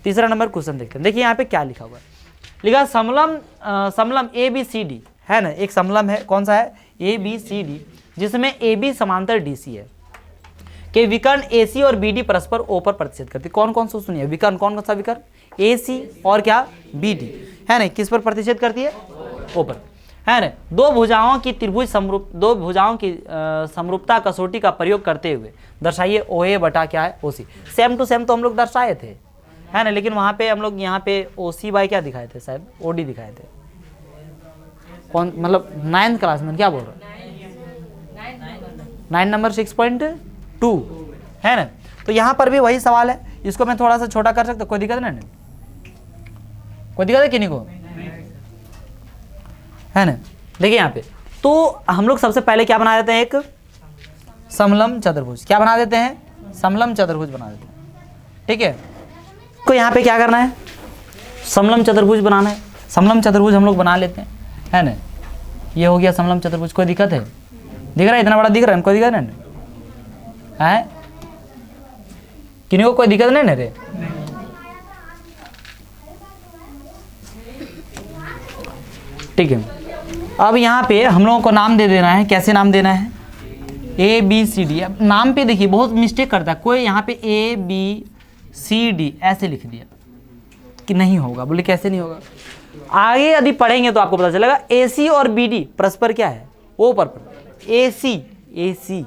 तीसरा number question देखते हैं। देखिए यहाँ पे क्या लिखा हुआ है, लिखा समलम ए बी सी डी है ना, एक समलम है, कौन सा है, ए बी सी डी, जिसमें ए बी समांतर डी सी है कि विकर्ण ए सी और बी डी परस्पर ओ पर प्रतिच्छेद करती है। कौन कौन सा सुनिए विकर्ण, कौन कौन सा विकर्ण, ए सी और क्या बी डी है ना, किस पर प्रतिच्छेद करती है, ओ पर है ना। दो भुजाओं की समरूपता कसौटी का प्रयोग करते हुए दर्शाइए ओ ए बटा क्या है ओ सी। सेम टू सेम तो हम लोग दर्शाए थे है ना, लेकिन वहाँ पे हम लोग यहाँ पे ओ सी बाई क्या दिखाए थे, शायद ओ डी दिखाए थे। कौन मतलब 9th क्लास में क्या बोल रहे हो, 9 नंबर 6.2 है ना। तो यहाँ पर भी वही सवाल है, इसको मैं थोड़ा सा छोटा कर सकता, कोई दिक्कत नहीं, कोई दिक्कत है किन्हीं को, है ना। देखिए यहाँ पे तो हम लोग सबसे पहले क्या बना देते हैं, एक समलम चतुर्भुज, क्या बना देते हैं, समलम चतुर्भुज बना देते हैं, ठीक है। तो यहाँ पे क्या करना है, समलम चतुर्भुज बनाना है। समलम चतुर्भुज हम लोग बना लेते हैं, है ना। ये हो गया समलम चतुर्भुज, कोई दिक्कत है, दिख रहा है, इतना बड़ा दिख रहा है, कोई दिक्कत नहीं है, किन्हीं को कोई दिक्कत नहीं रे। ठीक है, अब यहाँ पे हम लोगों को नाम दे देना है, कैसे नाम देना है, ए बी सी डी। अब नाम पे देखिए बहुत मिस्टेक करता है कोई, यहाँ पे ए बी सी डी ऐसे लिख दिया कि नहीं होगा, बोले कैसे नहीं होगा, आगे यदि पढ़ेंगे तो आपको पता चलेगा। ए सी और बी डी परस्पर क्या है, ओ पर, ए सी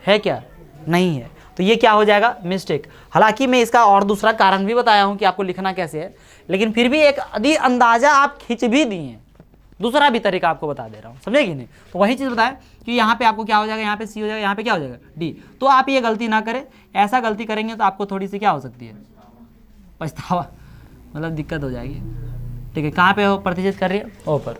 है क्या, नहीं है, तो ये क्या हो जाएगा, मिस्टेक। हालांकि मैं इसका और दूसरा कारण भी बताया हूं कि आपको लिखना कैसे है, लेकिन फिर भी एक यदि अंदाजा आप खींच भी दिए हैं, दूसरा भी तरीका आपको बता दे रहा हूँ, समझे कि नहीं। तो वही चीज़ बताया कि यहाँ पे आपको क्या हो जाएगा, यहाँ पे सी हो जाएगा, यहाँ पे क्या हो जाएगा डी। तो आप ये गलती ना करें, ऐसा गलती करेंगे तो आपको थोड़ी सी क्या हो सकती है, पछतावा, मतलब दिक्कत हो जाएगी। ठीक है, कहाँ पे हो प्रतिच्छेद कर रही है, ऊपर,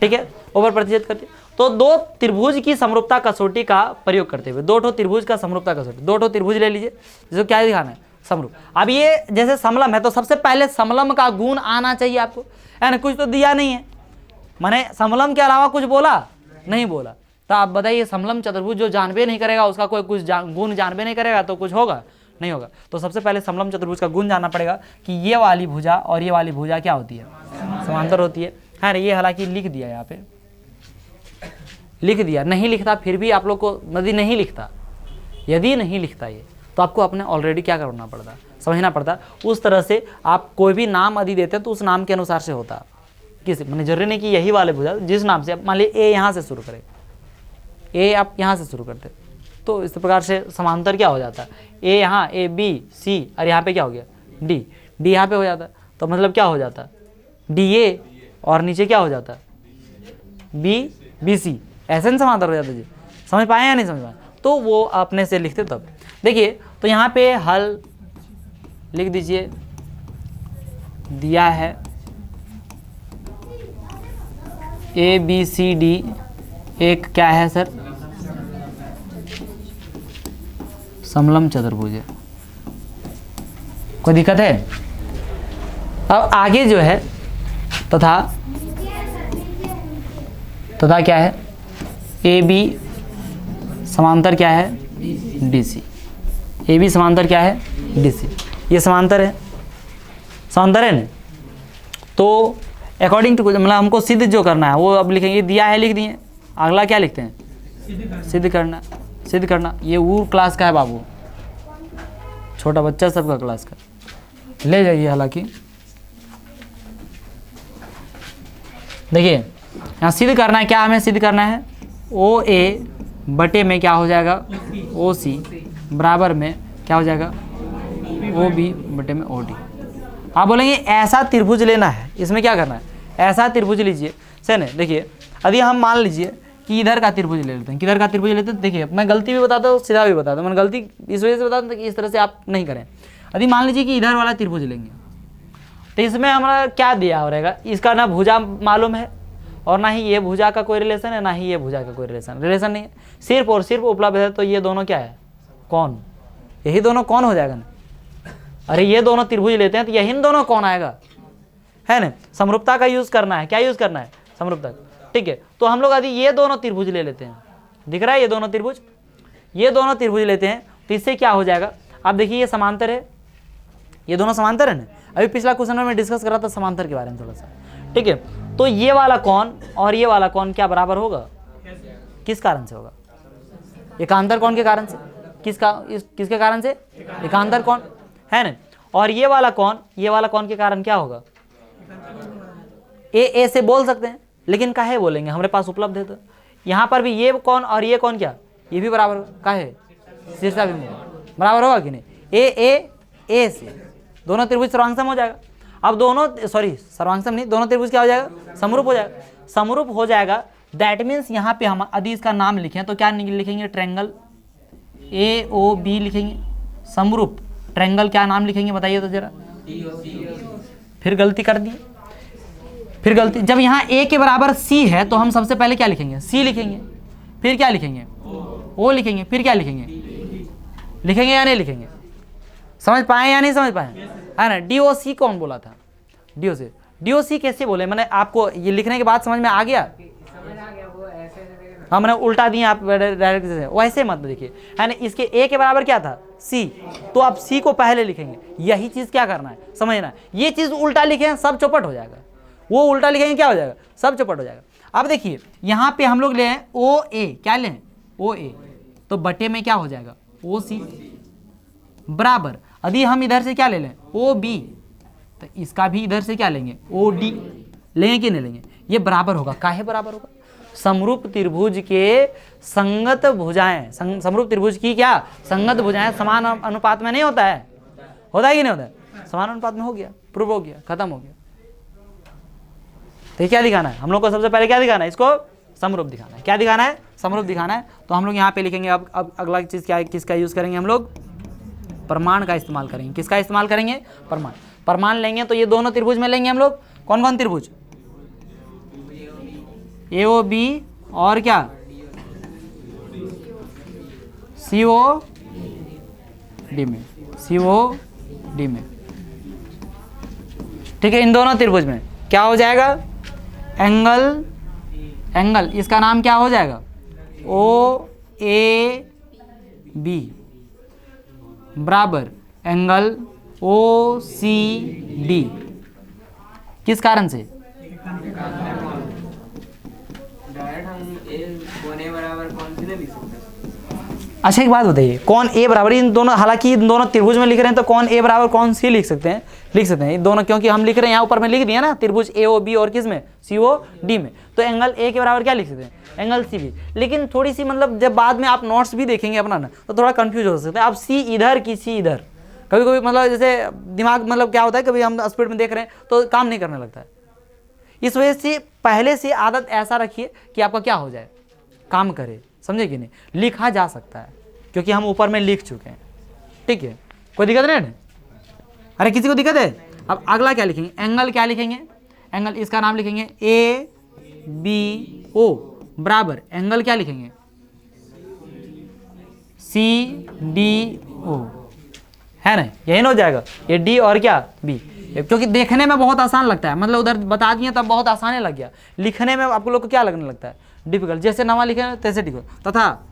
ठीक है, ऊपर प्रतिच्छेद करती है। तो दो त्रिभुज की समरूपता कसौटी का प्रयोग करते हुए, दो ठो त्रिभुज का समरूपता कसौटी, दो ठो त्रिभुज ले लीजिए, जिसको क्या दिखाना है, समरूप। अब ये जैसे समलम है तो सबसे पहले समलम का गुण आना चाहिए आपको, है ना। कुछ तो दिया नहीं है, मैंने समलम के अलावा कुछ बोला नहीं बोला, तो आप बताइए समलम चतुर्भुज जो जानबे नहीं करेगा, उसका कोई कुछ गुण जानबे नहीं करेगा तो कुछ होगा नहीं होगा। तो सबसे पहले समलम चतुर्भुज का गुण जानना पड़ेगा कि ये वाली भुजा और ये वाली भुजा क्या होती है, समांतर होती है ना। ये हालांकि लिख दिया, यहाँ पे लिख दिया, नहीं लिखता फिर भी आप लोग को, यदि नहीं लिखता, यदि नहीं लिखता ये, तो आपको अपने ऑलरेडी क्या करना पड़ता, समझना पड़ता। उस तरह से आप कोई भी नाम यदि देते हैं तो उस नाम के अनुसार से होता, किस मैंने जरूरी नहीं कि यही वाले भुजा, जिस नाम से मान लीजिए ए यहाँ से शुरू करें, ए आप यहाँ से शुरू करते तो इस प्रकार से समांतर क्या हो जाता, ए यहाँ, ए बी सी, और यहाँ पे क्या हो गया डी, डी यहाँ पे हो जाता, तो मतलब क्या हो जाता, डी ए और नीचे क्या हो जाता, बी बी सी, ऐसे नहीं समांतर हो जाता जी। समझ पाए या नहीं समझ पाए, तो वो अपने से लिखते तब। देखिए तो यहाँ पे हल लिख दीजिए, दिया है ए बी सी डी एक क्या है सर, समलम चतुर्भुज है, कोई दिक्कत है। अब आगे जो है तथा क्या है, ए बी समांतर क्या है डी सी, ए बी समांतर क्या है डी सी, ये समांतर है, समांतर है ना। तो अकॉर्डिंग टू मतलब हमको सिद्ध जो करना है वो अब लिखेंगे, दिया है लिख दिए, अगला क्या लिखते हैं, सिद्ध करना, सिद्ध करना। ये वो क्लास का है बाबू, छोटा बच्चा सबका क्लास का, ले जाइए। हालांकि देखिए यहाँ सिद्ध करना है, क्या हमें सिद्ध करना है, ओ ए बटे में क्या हो जाएगा ओ सी बराबर में क्या हो जाएगा ओ बी बटे में ओ डी। आप बोलेंगे ऐसा त्रिभुज लेना है, इसमें क्या करना है, ऐसा त्रिभुज लीजिए सही नहीं। देखिए यदि हम मान लीजिए कि इधर का त्रिभुज ले लेते हैं, किधर का त्रिभुज लेते हैं, देखिए मैं गलती भी बताता हूँ सीधा भी बताता हूँ, मैंने गलती इस वजह से बताता हूँ कि इस तरह से आप नहीं करें। यदि मान लीजिए कि इधर वाला त्रिभुज लेंगे तो इसमें हमारा क्या दिया हो रहेगा, इसका ना भुजा मालूम है और ना ही ये भुजा का कोई रिलेशन है, ना ही ये भुजा का कोई रिलेशन नहीं है, सिर्फ और सिर्फ उपलब्ध है। तो ये दोनों क्या है, कौन, यही दोनों कौन हो जाएगा ना। अरे ये दोनों त्रिभुज लेते हैं तो यही दोनों कौन आएगा, है ना। समरूपता का यूज करना है, क्या यूज करना है, समरूपता, ठीक है। तो हम लोग यदि ये दोनों त्रिभुज ले लेते हैं, दिख रहा है ये दोनों त्रिभुज, ये दोनों त्रिभुज लेते हैं तो इससे क्या हो जाएगा, आप देखिए ये समांतर है, ये दोनों समांतर है ना। अभी पिछला क्वेश्चन में मैं डिस्कस कर रहा था समांतर के बारे में थोड़ा सा, ठीक है। तो ये वाला कौन और ये वाला कौन क्या बराबर होगा? किस कारण से होगा? एकांतर कौन के कारण से। किसके कारण से? एकांतर कौन है ना। और ये वाला कौन के कारण क्या होगा? ए से बोल सकते हैं, लेकिन काहे बोलेंगे, हमारे पास उपलब्ध है। तो यहाँ पर भी ये कौन और ये कौन क्या, ये भी बराबर होगा। काहे? शीर्षाभिमुख बराबर होगा कि नहीं। ए से दोनों त्रिभुज सर्वांगसम हो जाएगा। अब दोनों सर्वांगसम नहीं, दोनों त्रिभुज क्या हो जाएगा? समरूप हो जाएगा। समरूप हो जाएगा दैट मीन्स यहाँ पे हम यदि इसका नाम लिखें तो क्या लिखेंगे? ट्रायंगल AOB लिखेंगे। समरूप ट्रायंगल क्या नाम लिखेंगे बताइए तो जरा। फिर गलती कर दी, फिर गलती। जब यहाँ A के बराबर C है तो हम सबसे पहले क्या लिखेंगे? C लिखेंगे। फिर क्या लिखेंगे? O लिखेंगे। फिर क्या लिखेंगे? लिखेंगे या नहीं लिखेंगे? समझ पाए या नहीं समझ पाए? है ना। DOC कौन बोला था? DOC कैसे बोले? मैंने आपको ये लिखने के बाद समझ में आ गया? हाँ, मैंने उल्टा दिया, आप डायरेक्ट से वैसे मत देखिए, है ना। इसके A के बराबर क्या था? C, तो आप C को पहले लिखेंगे। यही चीज क्या करना है, समझना है। ये चीज उल्टा लिखे सब चौपट हो जाएगा, वो उल्टा लिखेंगे क्या हो जाएगा? सब चौपट हो जाएगा। अब देखिए यहाँ पे हम लोग ले OA, क्या लें? OA, तो बटे में क्या हो जाएगा? OC बराबर, यदि हम इधर से क्या ले लें? OB, तो इसका भी इधर से क्या लेंगे? OD लेंगे कि नहीं लेंगे? ये बराबर होगा। काहे बराबर होगा? समरूप त्रिभुज के संगत भुजाएं, समरूप त्रिभुज की क्या संगत भुजाएं समान अनुपात में नहीं होता है? होता है कि नहीं होता है? समान अनुपात में हो गया, प्रूव हो गया, खत्म हो गया। तो ये क्या दिखाना है हम लोग को? सबसे पहले क्या दिखाना है? इसको समरूप दिखाना है। क्या दिखाना है? समरूप दिखाना है। तो हम लोग यहाँ पे लिखेंगे। अब अगला चीज क्या है? किसका यूज करेंगे हम लोग? प्रमाण का इस्तेमाल करेंगे। किसका इस्तेमाल करेंगे? प्रमाण लेंगे। तो ये दोनों त्रिभुज में लेंगे हम लोग। कौन कौन त्रिभुज? AOB और क्या? COD में, ठीक है। इन दोनों त्रिभुज में क्या हो जाएगा? एंगल इसका नाम क्या हो जाएगा? OAB बराबर एंगल OCD। किस कारण से? अच्छा एक बात बताइए, कौन A बराबर, इन दोनों, हालांकि इन दोनों त्रिभुज में लिख रहे हैं तो कौन A बराबर कौन C लिख सकते हैं? लिख सकते हैं दोनों, क्योंकि हम लिख रहे हैं यहाँ ऊपर में लिख दिया ना त्रिभुज AOB और किस में? COD में। तो एंगल A के बराबर क्या लिख सकते हैं? Angle CB। लेकिन थोड़ी सी मतलब जब बाद में आप नोट्स भी देखेंगे अपना ना तो थोड़ा कंफ्यूज हो सकता है। अब C इधर की C इधर, कभी कभी मतलब जैसे दिमाग मतलब क्या होता है, कभी हम स्पीड में देख रहे हैं तो काम नहीं करने लगता है। इस वजह से पहले से आदत ऐसा रखिए कि आपका क्या हो जाए, काम करे, समझे कि नहीं। लिखा जा सकता है क्योंकि हम ऊपर में लिख चुके हैं, ठीक है, कोई दिक्कत नहीं है। अरे किसी को दिक्कत है? अब अगला क्या लिखेंगे? एंगल क्या लिखेंगे? एंगल इसका नाम लिखेंगे ABO बराबर एंगल क्या लिखेंगे? CDO, है ना। यही ना हो जाएगा, ये D और क्या B। क्योंकि देखने में बहुत आसान लगता है, मतलब उधर बता दिए तब बहुत आसान लग गया, लिखने में आप लोग को क्या लगने लगता है? डिफिकल्ट। जैसे नवा लिखे तैसे डिफिकल्ट। तथा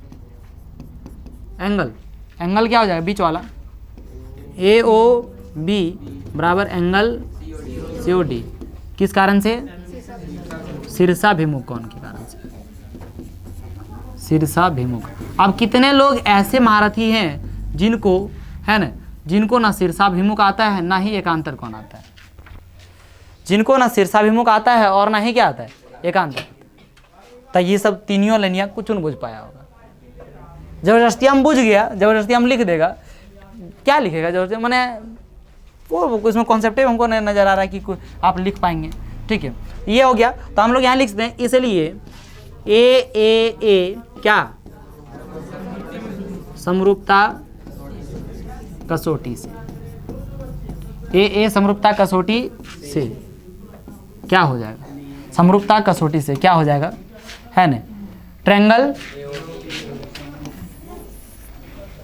एंगल क्या हो जाएगा? बीच वाला AOB बराबर एंगल COD। किस कारण से? शीर्षाभिमुख कोण के कारण से, शीर्षाभिमुख। अब कितने लोग ऐसे महारथी हैं जिनको, है ना, जिनको ना शीर्षाभिमुख आता है ना ही एकांतर कोण आता है, जिनको ना शीर्षाभिमुख आता है और ना ही क्या आता है? एकांतर। तो ये सब तीनियों लाइनियाँ कुछ नहीं बुझ पाया होगा। जबरदस्ती हम बुझ गया, जबरदस्ती हम लिख देगा, क्या लिखेगा जबरदस्ती? मैंने वो इसमें कॉन्सेप्ट है हमको नजर आ रहा है कि आप लिख पाएंगे, ठीक है। ये हो गया। तो हम लोग यहाँ लिख सकते हैं, इसलिए A क्या? समरूपता कसौटी से। A समरूपता कसौटी से क्या हो जाएगा? समरूपता कसौटी से क्या हो जाएगा, है ना। ट्रायंगल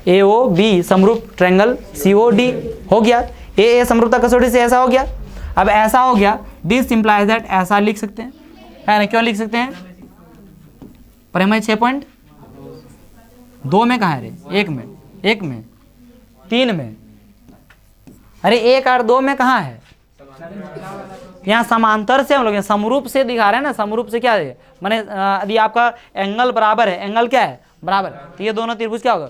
AOB समरूप ट्रायंगल COD हो गया। A समरूपता कसौटी से ऐसा हो गया। अब ऐसा हो गया, दिस इंप्लाइज दैट, ऐसा लिख सकते हैं, है ना। क्यों लिख सकते हैं? परिमेय 6.2 में कहाँ है रे? 1 में, 3 में, अरे 1 और 2 में कहाँ है? यहाँ समांतर से हम लोग समरूप से दिखा रहे हैं ना, समरूप से क्या है माने यदि आपका एंगल बराबर है, एंगल क्या है बराबर, तो ये दोनों त्रिभुज क्या होगा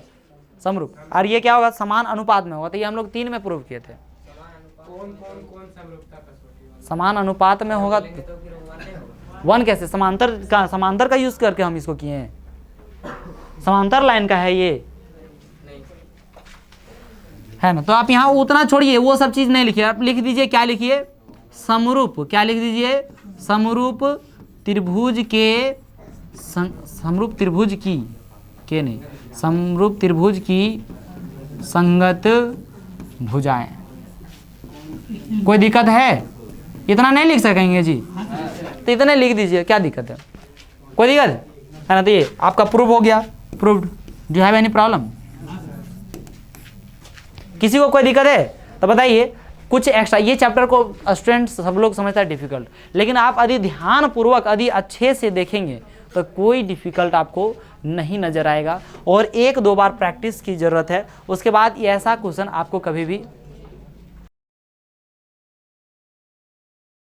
समरूप, और ये क्या होगा समान अनुपात में होगा। तो ये हम लोग 3 में प्रूव किए थे। समान अनुपात में होगा 1 कैसे? समांतर का यूज करके हम इसको किए हैं, समांतर लाइन का है ये, है ना। तो आप यहाँ उतना छोड़िए, वो सब चीज नहीं लिखिए, आप लिख दीजिए क्या लिखिए समरूप, क्या लिख दीजिए समरूप त्रिभुज के समरूप त्रिभुज की के नहीं समरूप त्रिभुज की संगत भुजाएं। कोई दिक्कत है? इतना नहीं लिख सकेंगे जी, तो इतने लिख दीजिए, क्या दिक्कत है? कोई दिक्कत है ना? तो ये आपका प्रूव हो गया, proved. Do have any problem? किसी को कोई दिक्कत है तो बताइए। कुछ एक्स्ट्रा, ये चैप्टर को स्टूडेंट सब लोग समझता है डिफिकल्ट, लेकिन आप यदि ध्यान पूर्वक यदि अच्छे से देखेंगे तो कोई डिफिकल्ट आपको नहीं नजर आएगा। और 1-2 बार प्रैक्टिस की जरूरत है, उसके बाद ऐसा क्वेश्चन आपको कभी भी